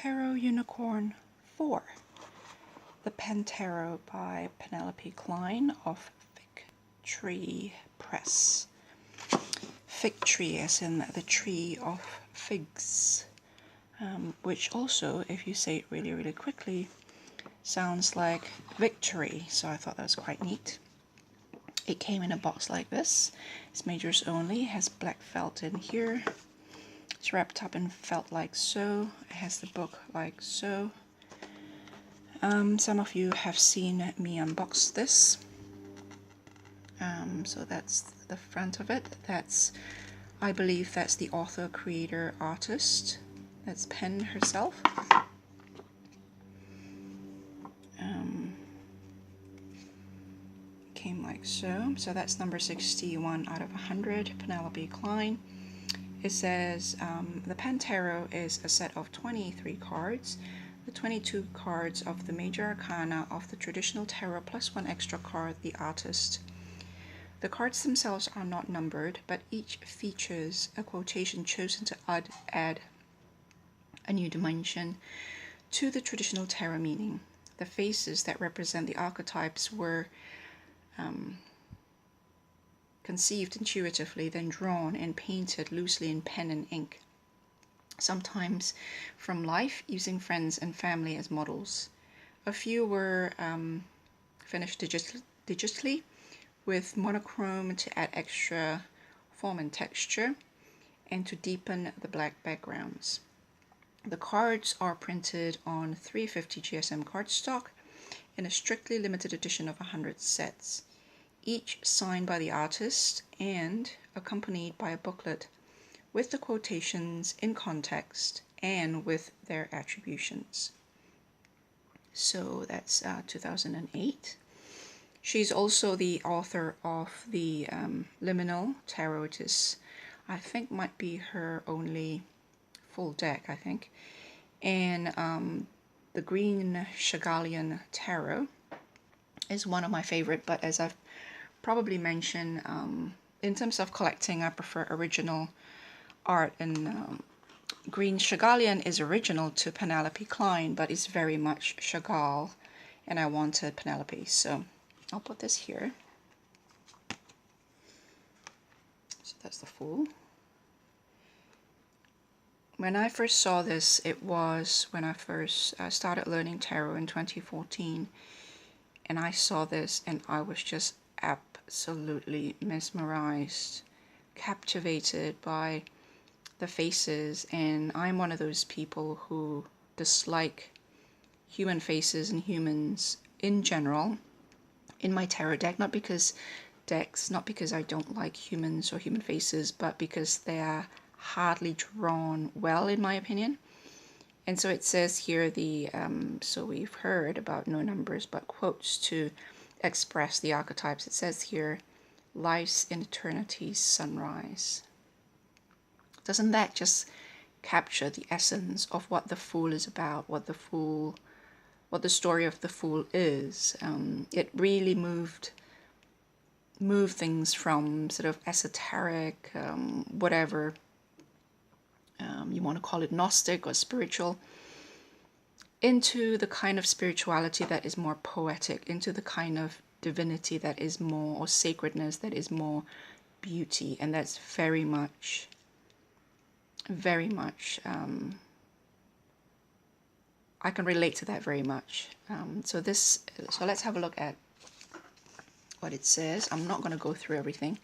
Tarot Unicorn 4, The Pen Tarot by Penelope Cline of Fig Tree Press. Fig tree as in the tree of figs, which also, if you say it really, really quickly, sounds like victory. So I thought that was quite neat. It came in a box like this. It's majors only, it has black felt in here. It's wrapped up in felt like so. It has the book like so. Some of you have seen me unbox this. So that's the front of it. That's, I believe that's the author, creator, artist. That's Pen herself. Came like so. So that's number 61 out of 100, Penelope Cline. It says the Pen Tarot is a set of 23 cards, the 22 cards of the major arcana of the traditional tarot plus one extra card, the artist. The cards themselves are not numbered, but each features a quotation chosen to add a new dimension to the traditional tarot meaning. The faces that represent the archetypes were conceived intuitively, then drawn and painted loosely in pen and ink, sometimes from life using friends and family as models. A few were finished digitally with monochrome to add extra form and texture and to deepen the black backgrounds. The cards are printed on 350 GSM cardstock in a strictly limited edition of 100 sets, each signed by the artist and accompanied by a booklet with the quotations in context and with their attributions. So that's 2008. She's also the author of the Liminal Tarot, which is, I think, might be her only full deck, I think. And the Green Chagallon Tarot is one of my favorite, but as I've probably mentioned, in terms of collecting, I prefer original art, and Green Chagallon is original to Penelope Cline, but it's very much Chagall, and I wanted Penelope, so I'll put this here. So that's the Fool. When I first saw this, it was when I first started learning tarot in 2014, and I saw this and I was just absolutely mesmerized, captivated by the faces. And I'm one of those people who dislike human faces and humans in general in my tarot deck, not because I don't like humans or human faces, but because they are hardly drawn well, in my opinion. And so it says here so we've heard about no numbers but quotes to express the archetypes. It says here, life's in eternity's sunrise. Doesn't that just capture the essence of what the Fool is about, what the story of the Fool is? It really moved things from sort of esoteric, whatever you want to call it, Gnostic or spiritual, into the kind of spirituality that is more poetic, into the kind of divinity that is more, or sacredness that is more beauty. And that's very much, I can relate to that very much. So let's have a look at what it says. I'm not going to go through everything,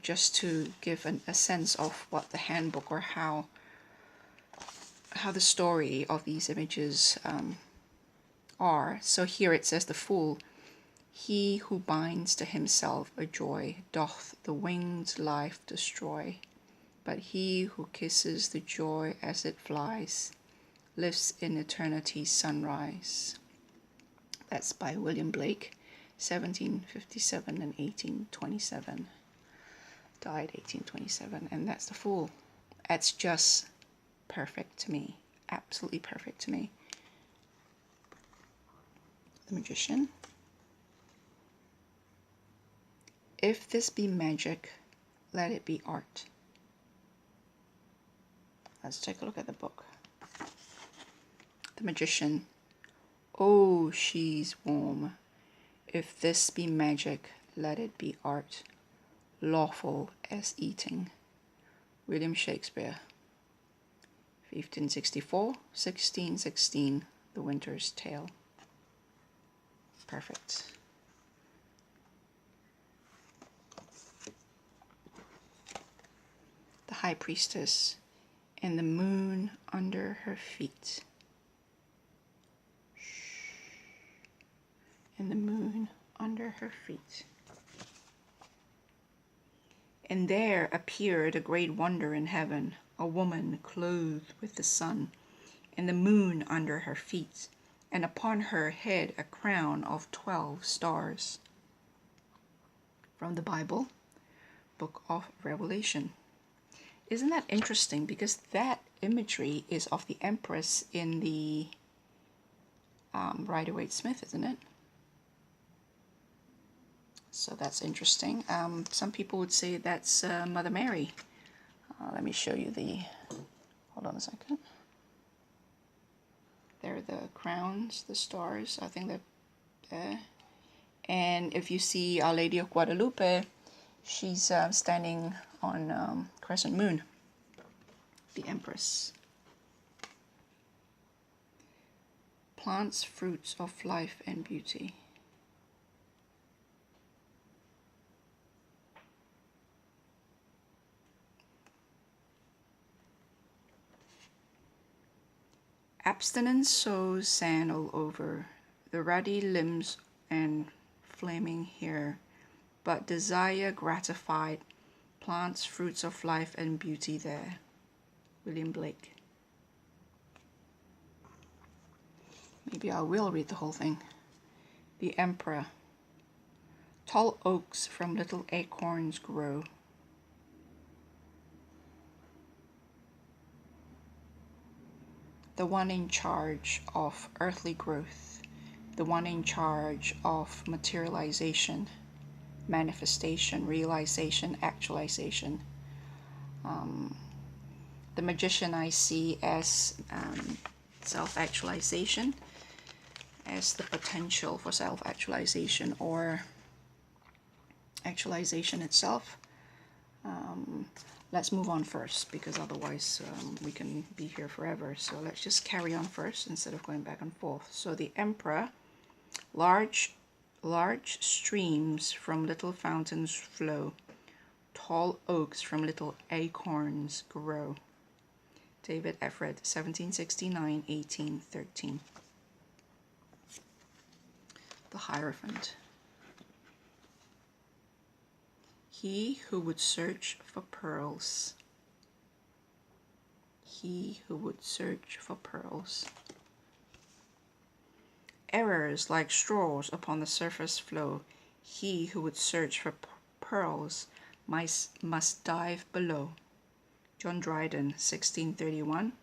just to give a sense of what the handbook, or how the story of these images are. So here it says, the Fool, he who binds to himself a joy doth the winged life destroy, but he who kisses the joy as it flies lives in eternity's sunrise. That's by William Blake, 1757 and 1827. Died 1827, and that's the Fool. It's just perfect to me, absolutely perfect to me. The Magician. If this be magic, let it be art. Let's take a look at the book. The Magician. Oh, she's warm. If this be magic, let it be art, lawful as eating. William Shakespeare. 1564, 1616, The Winter's Tale. Perfect. The High Priestess, and the moon under her feet. And the moon under her feet. And there appeared a great wonder in heaven, a woman clothed with the sun, and the moon under her feet, and upon her head a crown of 12 stars. From the Bible, Book of Revelation. Isn't that interesting? Because that imagery is of the Empress in the Rider-Waite-Smith, isn't it? So that's interesting. Some people would say that's Mother Mary. Let me show you the, hold on a second. There are the crowns, the stars, I think they're there. And if you see Our Lady of Guadalupe, she's standing on crescent moon, the Empress. Plants, fruits of life and beauty. Abstinence sows sand all over the ruddy limbs and flaming hair, but desire gratified plants fruits of life and beauty there. William Blake. Maybe I will read the whole thing. The Emperor. Tall oaks from little acorns grow. The one in charge of earthly growth, the one in charge of materialization, manifestation, realization, actualization. The Magician I see as self-actualization, as the potential for self-actualization or actualization itself. Let's move on first, because otherwise we can be here forever. So let's just carry on first instead of going back and forth. So the Emperor, large streams from little fountains flow, tall oaks from little acorns grow. David Everett, 1769-1813. The Hierophant. He who would search for pearls. He who would search for pearls. Errors like straws upon the surface flow. He who would search for pearls must dive below. John Dryden, 1631,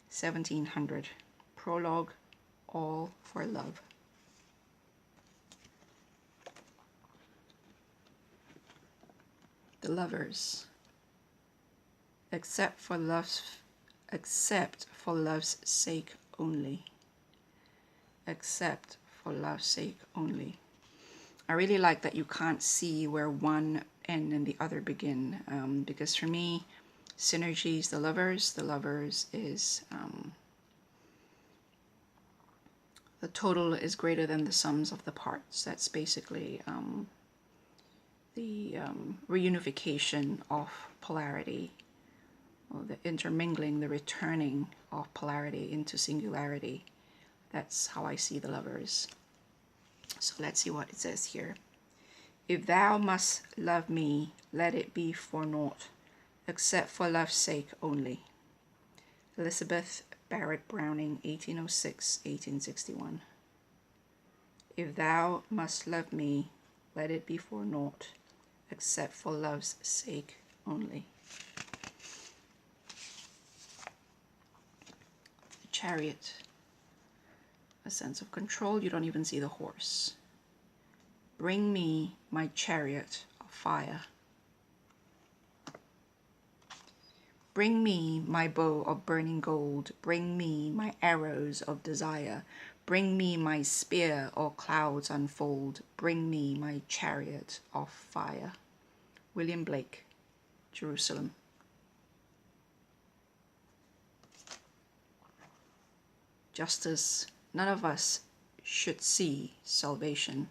1700. Prologue, All for Love. The Lovers. Except for love's sake only. Except for love's sake only. I really like that you can't see where one end and the other begin, because for me, synergy is the lovers. The lovers is the total is greater than the sums of the parts. That's basically the reunification of polarity, or the intermingling, the returning of polarity into singularity. That's how I see the lovers. So let's see what it says here. If thou must love me, let it be for naught, except for love's sake only. Elizabeth Barrett Browning, 1806-1861. If thou must love me, let it be for naught, except for love's sake only. The Chariot. A sense of control. You don't even see the horse. Bring me my chariot of fire. Bring me my bow of burning gold, bring me my arrows of desire, bring me my spear or clouds unfold, bring me my chariot of fire. William Blake, Jerusalem. Justice, none of us should see salvation.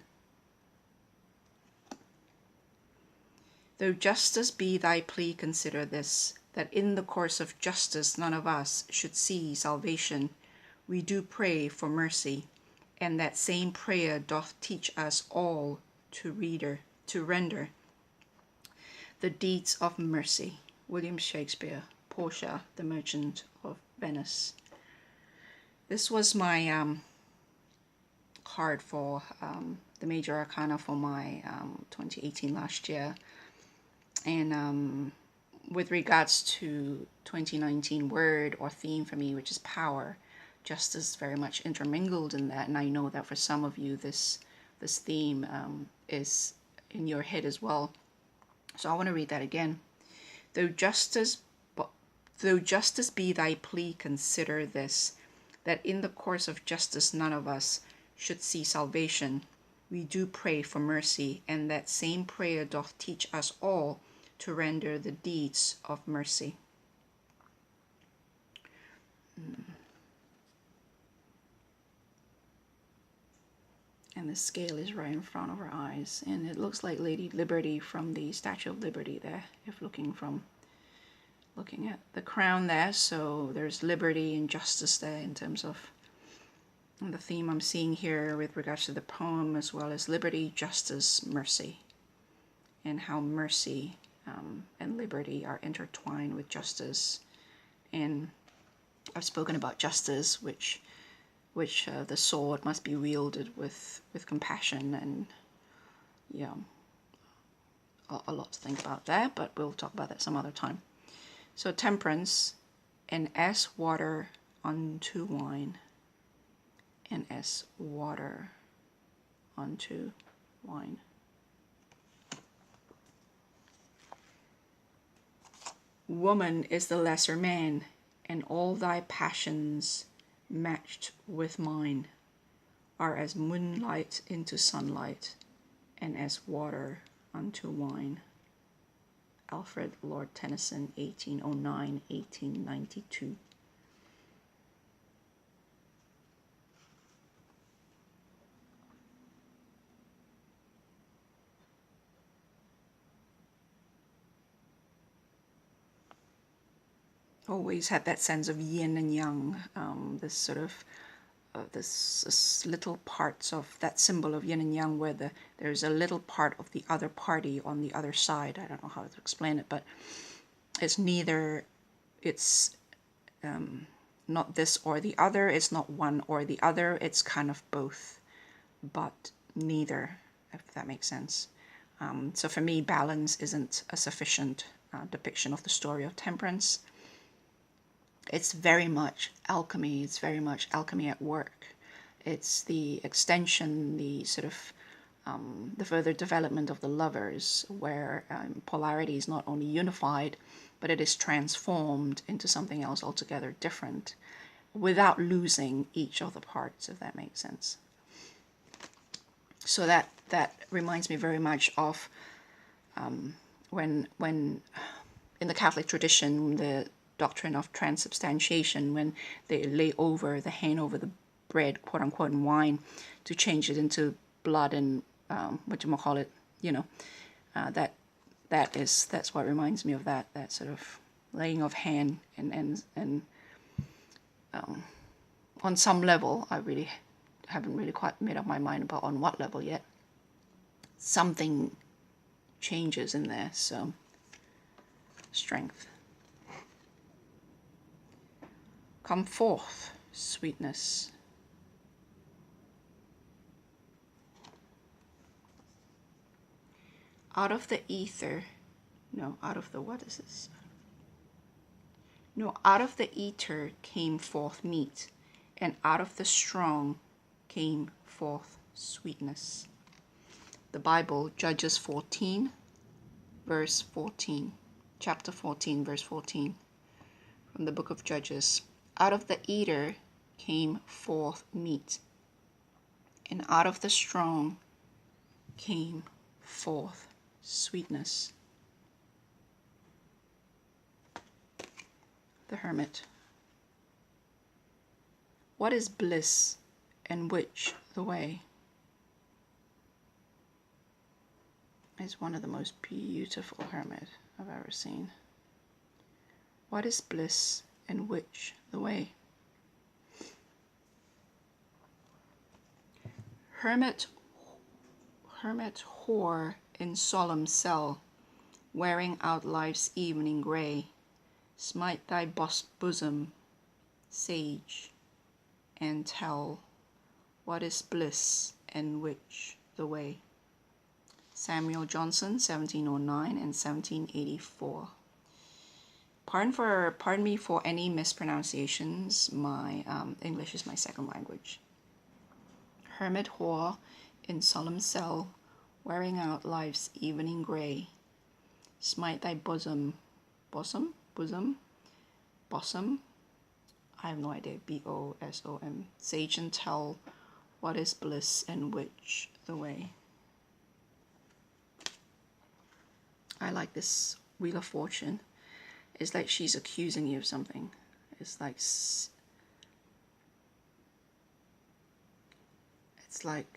Though justice be thy plea, consider this, that in the course of justice none of us should see salvation. We do pray for mercy, and that same prayer doth teach us all to render the deeds of mercy. William Shakespeare, Portia, the Merchant of Venice. This was my card for the Major Arcana for my 2018 last year. And with regards to 2019 word or theme for me, which is power, justice very much intermingled in that. And I know that for some of you, this theme is in your head as well. So I want to read that again. Though justice be thy plea, consider this, that in the course of justice none of us should see salvation. We do pray for mercy, and that same prayer doth teach us all to render the deeds of mercy. And the scale is right in front of our eyes, and it looks like Lady Liberty from the Statue of Liberty there, if looking at the crown there. So there's liberty and justice there in terms of the theme I'm seeing here with regards to the poem, as well as liberty, justice, mercy, and how mercy and liberty are intertwined with justice. And I've spoken about justice, which the sword must be wielded with compassion, and a lot to think about there, but we'll talk about that some other time. So temperance, and as water unto wine, and as water unto wine. Woman is the lesser man, and all thy passions matched with mine are as moonlight into sunlight, and as water unto wine. Alfred Lord Tennyson, 1809-1892. Always had that sense of yin and yang, this sort of this little parts of that symbol of yin and yang, where there's a little part of the other party on the other side. I don't know how to explain it, but it's neither, it's not this or the other, it's not one or the other, it's kind of both, but neither, if that makes sense. So for me, balance isn't a sufficient depiction of the story of temperance. It's very much alchemy. It's very much alchemy at work. It's the extension, the sort of the further development of the lovers, where polarity is not only unified, but it is transformed into something else altogether different, without losing each of the parts, if that makes sense. So that reminds me very much of when in the Catholic tradition, the doctrine of transubstantiation, when they lay over the hand over the bread, quote unquote, and wine to change it into blood and that's what reminds me of that sort of laying of hand, and on some level, I really haven't really quite made up my mind about on what level yet. Something changes in there, so strength. Come forth, sweetness. Out of the ether, out of the ether came forth meat, and out of the strong came forth sweetness. The Bible, Judges 14, verse 14. Chapter 14, verse 14. from the book of Judges. Out of the eater came forth meat, and out of the strong came forth sweetness. The hermit. What is bliss, and which the way? Is one of the most beautiful hermit I've ever seen. What is bliss, and which the way? Hermit whore in solemn cell, wearing out life's evening grey, smite thy bosom, sage, and tell what is bliss and which the way. Samuel Johnson, 1709 and 1784. Pardon me for any mispronunciations. My English is my second language. Hermit whore in solemn cell, wearing out life's evening grey, smite thy bosom, I have no idea, B-O-S-O-M, sage, and tell what is bliss and which the way. I like this Wheel of Fortune. It's like she's accusing you of something. It's like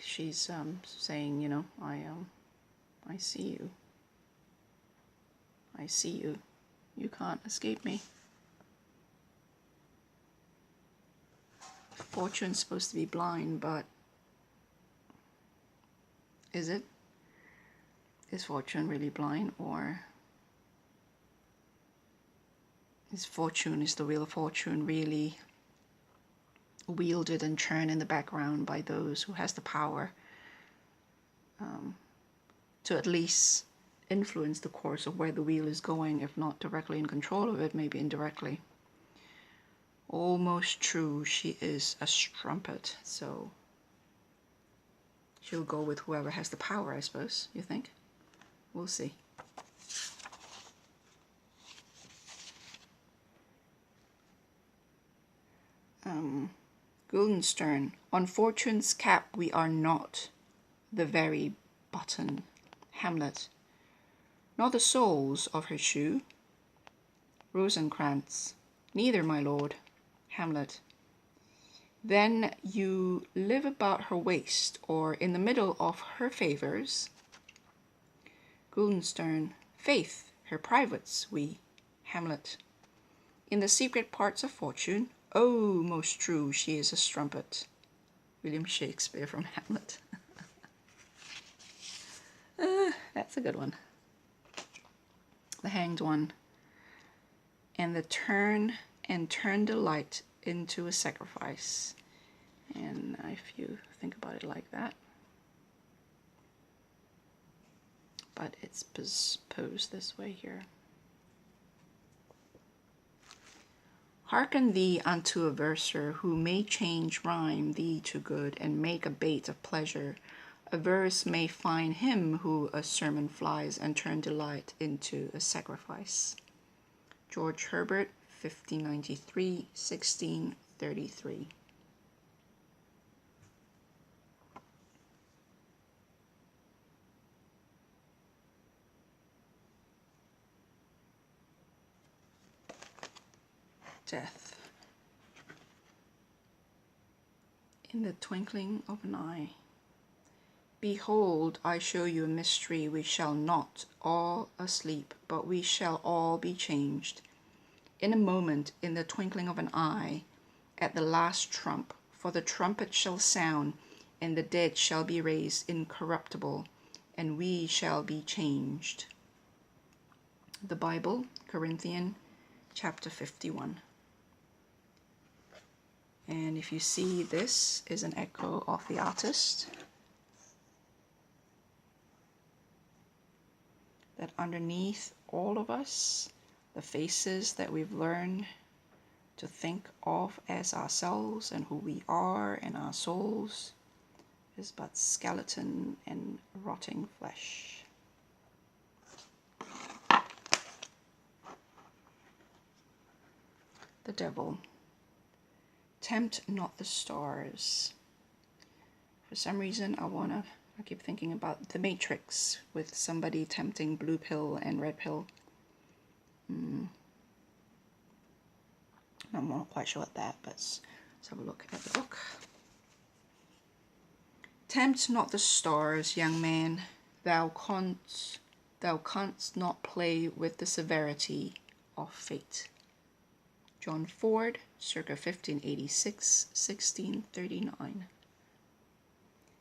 she's saying, you know, I see you. I see you. You can't escape me. Fortune's supposed to be blind, but is it? Is Fortune really blind, or is the Wheel of Fortune really wielded and churned in the background by those who has the power to at least influence the course of where the wheel is going, if not directly in control of it, maybe indirectly. Almost true, she is a strumpet, so she'll go with whoever has the power, I suppose, you think? We'll see. Guildenstern. On Fortune's cap we are not the very button. Hamlet. Nor the soles of her shoe. Rosencrantz. Neither, my lord. Hamlet. Then you live about her waist, or in the middle of her favours. Guildenstern. Faith, her privates we. Hamlet. In the secret parts of Fortune, oh, most true, she is a strumpet. William Shakespeare from Hamlet. That's a good one. The Hanged One. And turn delight into a sacrifice. And if you think about it like that. But it's posed this way here. Hearken thee unto a verser, who may change rhyme thee to good, and make a bait of pleasure. A verse may find him who a sermon flies, and turn delight into a sacrifice. George Herbert, 1593, 1633. Death. In the twinkling of an eye. Behold, I show you a mystery. We shall not all asleep, but we shall all be changed. In a moment, in the twinkling of an eye, at the last trump, for the trumpet shall sound, and the dead shall be raised incorruptible, and we shall be changed. The Bible, Corinthians, chapter 51. And if you see, this is an echo of the artist. That underneath all of us, the faces that we've learned to think of as ourselves and who we are and our souls, is but skeleton and rotting flesh. The devil. Tempt not the stars. For some reason, I keep thinking about The Matrix with somebody tempting blue pill and red pill. I'm not quite sure what that, but let's have a look at the book. Tempt not the stars, young man. Thou canst not play with the severity of fate. John Ford, circa 1586, 1639.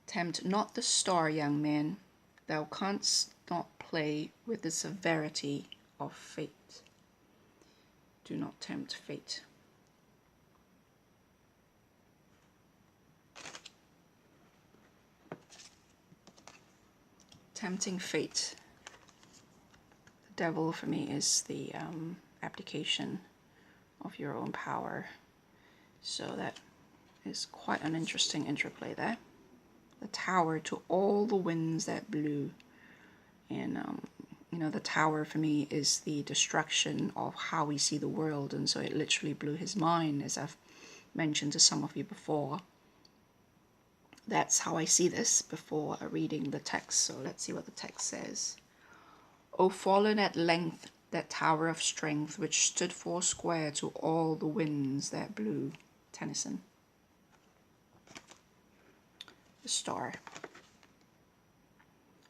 Tempt not the star, young man. Thou canst not play with the severity of fate. Do not tempt fate. Tempting fate. The devil for me is the abdication of your own power. So that is quite an interesting interplay there. The tower to all the winds that blew. And, the tower for me is the destruction of how we see the world. And so it literally blew his mind, as I've mentioned to some of you before. That's how I see this before reading the text. So let's see what the text says. O fallen at length, that tower of strength, which stood foursquare to all the winds that blew. Tennyson. The star.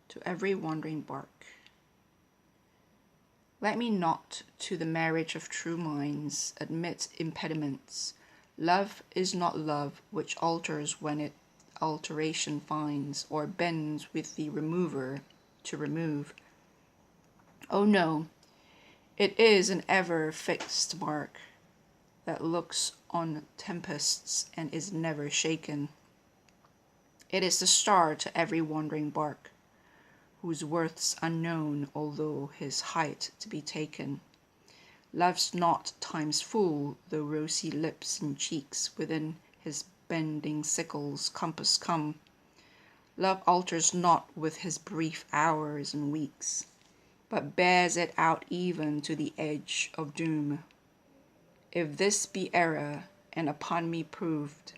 To every wandering bark. Let me not to the marriage of true minds admit impediments. Love is not love which alters when it alteration finds, or bends with the remover to remove. Oh no, it is an ever fixed mark that looks on tempests and is never shaken. It is the star to every wandering bark, whose worth's unknown, although his height to be taken. Loves not time's fool, though rosy lips and cheeks within his bending sickle's compass come. Love alters not with his brief hours and weeks, but bears it out even to the edge of doom. If this be error, and upon me proved,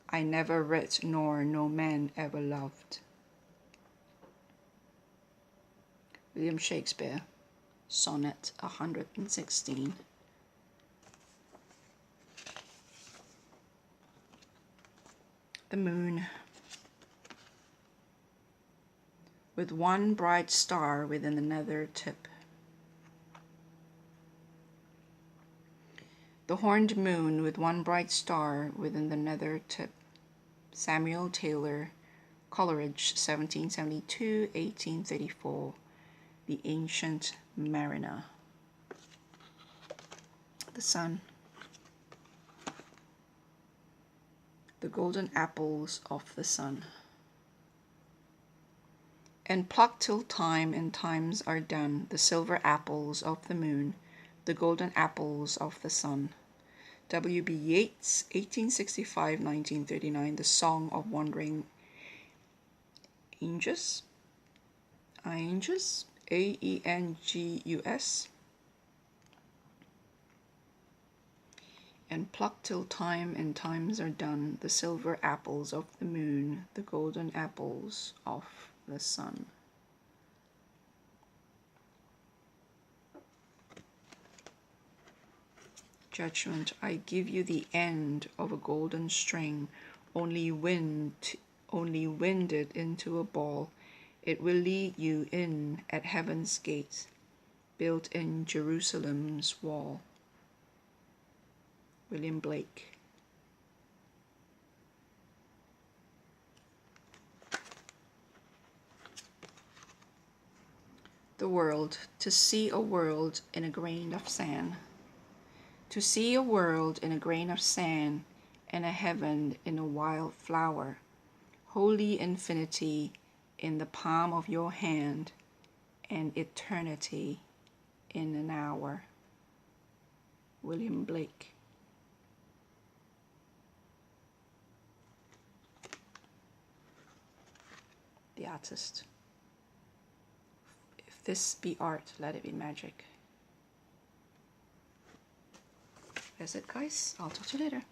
I never writ nor no man ever loved. William Shakespeare, Sonnet 116. The moon. With one bright star within the nether tip. The horned moon with one bright star within the nether tip. Samuel Taylor, Coleridge, 1772-1834. The Ancient Mariner. The sun. The golden apples of the sun. And pluck till time and times are done, the silver apples of the moon, the golden apples of the sun. W.B. Yeats, 1865-1939, The Song of Wandering Aengus. Aengus, Aengus. And pluck till time and times are done, the silver apples of the moon, the golden apples of the sun. Judgment. I give you the end of a golden string, only winded into a ball. It will lead you in at heaven's gate, built in Jerusalem's wall. William Blake. The world. To see a world in a grain of sand. To see a world in a grain of sand, and a heaven in a wild flower. Holy infinity in the palm of your hand, and eternity in an hour. William Blake. The artist. If this be art, let it be magic. That's it, guys. I'll talk to you later.